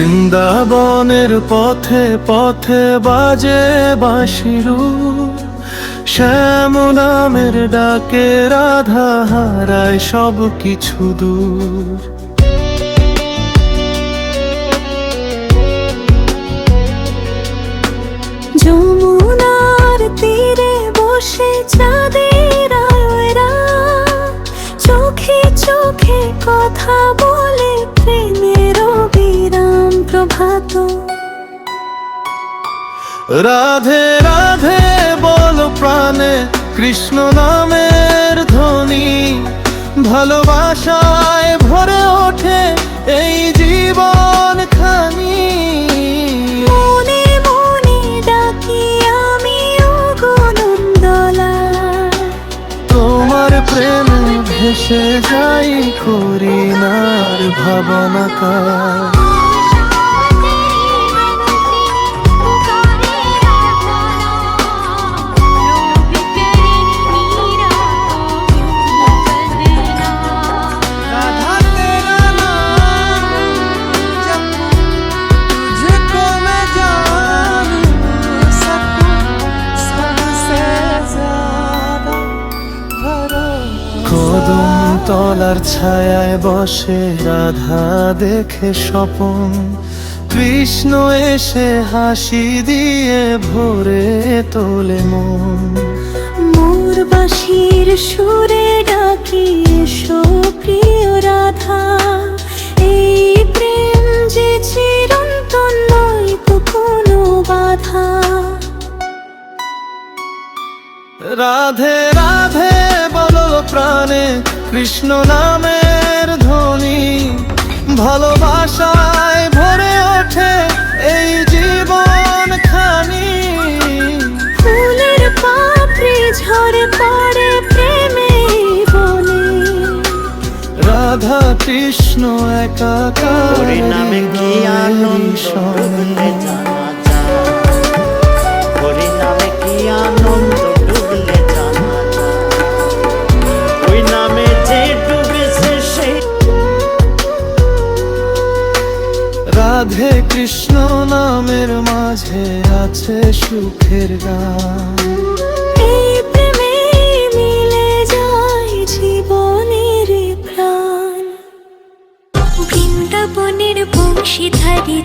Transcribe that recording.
বৃন্দাবনের পথে পথে বাজে বাঁশিরু, শ্যাম নামের ডাকে রাধা হারায় সব কিছু দূর। যমুনার তীরে বসে চাঁদের আলোরা, চোখে চোখে কথা বলে প্রেমের বিরাম প্রভাত। রাধে রাধে বল প্রাণে কৃষ্ণ নামের ধ্বনি, ভালোবাসায় ভরে ওঠে এই জীবন খানি। মনে মনে ডাকি আমি ওগো নন্দলা, তোমার প্রেমে ভেসে যাই করি নার ভাবনাকার। কদম তলার ছায়ায় বসে রাধা দেখে স্বপন, কৃষ্ণ এসে হাসি দিয়ে ভরে তোলে মন। মোর বাঁশির সুরে ডাকি এসো প্রিয় রাধা, এই প্রেম যে চিরন্তন নয় কোনো বাধা। রাধে রাধে বলো প্রাণে কৃষ্ণ নামের ধ্বনি, ভালোবাসায় ভরে ওঠে এই জীবন খানি। ফুলের পাপড়ি ঝরে পড়ে প্রেমে বনে, রাধা কৃষ্ণ একাকার নামে কি আনন্দ ডুবলে জানা যায়, হরি নামে কি আনন্দ ডুবলে জানা যায়, ওই নামে যে ডুবেছে সেই। রাধে কৃষ্ণ নামের মাঝে আছে সুখের গান। এই প্রেমে মিলে যায় জীবনের প্রাণ। বৃন্দাবনের বংশীধারী